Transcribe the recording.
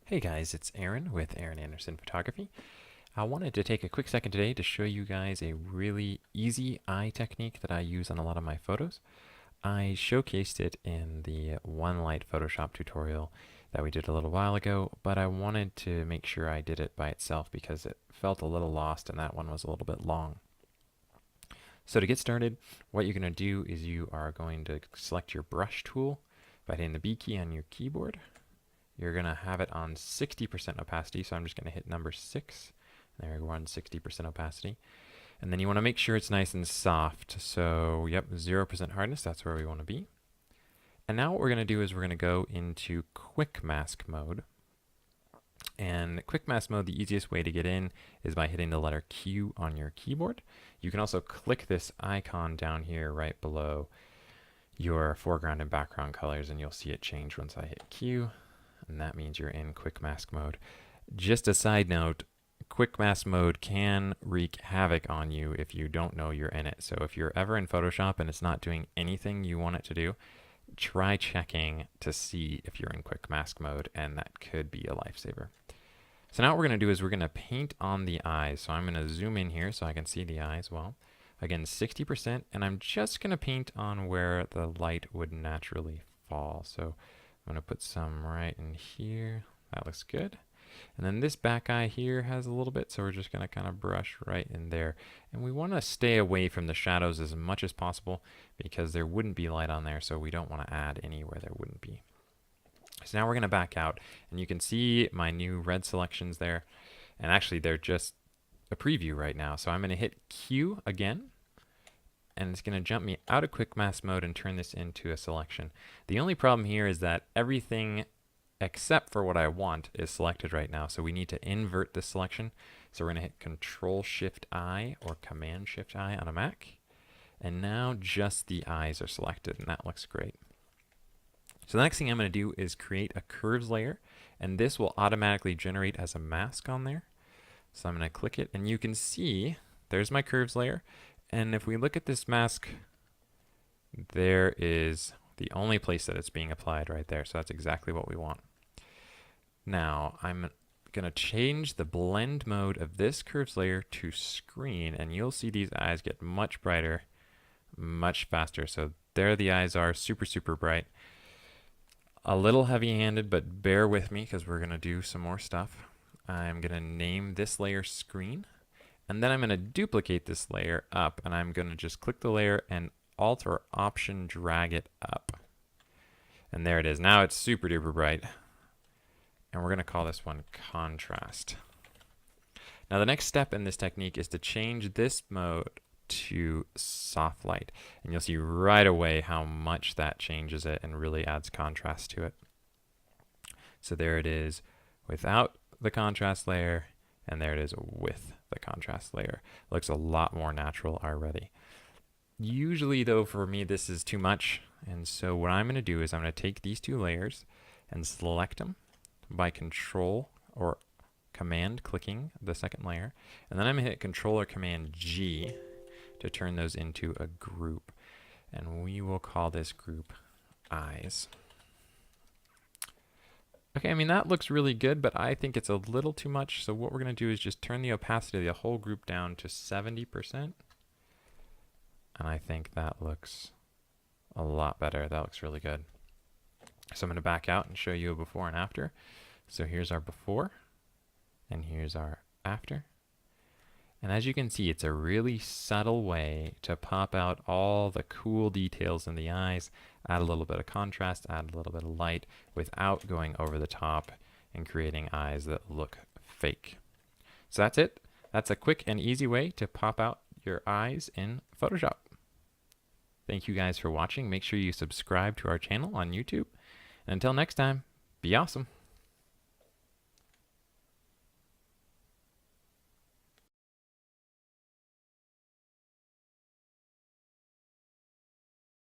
Hey guys, it's Aaron with Aaron Anderson Photography. I wanted to take a quick second today to show you guys a really easy eye technique that I use on a lot of my photos. I showcased it in the One Light Photoshop tutorial that we did a little while ago, but I wanted to make sure I did it by itself because it felt a little lost and that one was a little bit long. So to get started, what you're going to do is you are going to select your brush tool by hitting the B key on your keyboard. You're going to have it on 60% opacity, so I'm just going to hit number 6. There we're on 60% opacity. And then you want to make sure it's nice and soft. So, yep, 0% hardness, that's where we want to be. And now what we're going to do is we're going to go into quick mask mode. And quick mask mode, the easiest way to get in is by hitting the letter Q on your keyboard. You can also click this icon down here right below your foreground and background colors, and you'll see it change once I hit Q. And that means you're in quick mask mode. Just a side note, quick mask mode can wreak havoc on you if you don't know you're in it. So if you're ever in Photoshop and it's not doing anything you want it to do, try checking to see if you're in quick mask mode, and that could be a lifesaver. So now what we're going to do is we're going to paint on the eyes. So I'm going to zoom in here so I can see the eyes well. Again, 60%, and I'm just going to paint on where the light would naturally fall. So I'm going to put some right in here. That looks good. And then this back eye here has a little bit, so we're just going to kind of brush right in there. And we want to stay away from the shadows as much as possible because there wouldn't be light on there, so we don't want to add any where there wouldn't be. So now we're going to back out, and you can see my new red selections there. And actually, they're just a preview right now. So I'm going to hit Q again, and it's going to jump me out of quick mask mode and turn this into a selection. The only problem here is that everything except for what I want is selected right now, so we need to invert this selection. So we're going to hit Control-Shift-I or Command-Shift-I on a Mac, and now just the eyes are selected, and that looks great. So the next thing I'm going to do is create a curves layer, and this will automatically generate as a mask on there. So I'm going to click it, and you can see there's my curves layer. And if we look at this mask, there is the only place that it's being applied right there. So that's exactly what we want. Now I'm going to change the blend mode of this curves layer to screen, and you'll see these eyes get much brighter, much faster. So there the eyes are, super, super bright. A little heavy-handed, but bear with me because we're going to do some more stuff. I'm going to name this layer screen. And then I'm going to duplicate this layer up, and I'm going to just click the layer and Alt or Option drag it up. And there it is. Now it's super duper bright. And we're going to call this one Contrast. Now the next step in this technique is to change this mode to Soft Light. And you'll see right away how much that changes it and really adds contrast to it. So there it is without the contrast layer, and there it is with the contrast layer. Looks a lot more natural already. Usually though, for me, this is too much. And so what I'm going to do is I'm going to take these two layers and select them by Control or Command clicking the second layer. And then I'm going to hit Control or Command G to turn those into a group. And we will call this group Eyes. Okay, I mean, that looks really good, but I think it's a little too much. So what we're going to do is just turn the opacity of the whole group down to 70%. And I think that looks a lot better. That looks really good. So I'm going to back out and show you a before and after. So here's our before, and here's our after. And as you can see, it's a really subtle way to pop out all the cool details in the eyes, add a little bit of contrast, add a little bit of light without going over the top and creating eyes that look fake. So that's it. That's a quick and easy way to pop out your eyes in Photoshop. Thank you guys for watching. Make sure you subscribe to our channel on YouTube. And until next time, be awesome.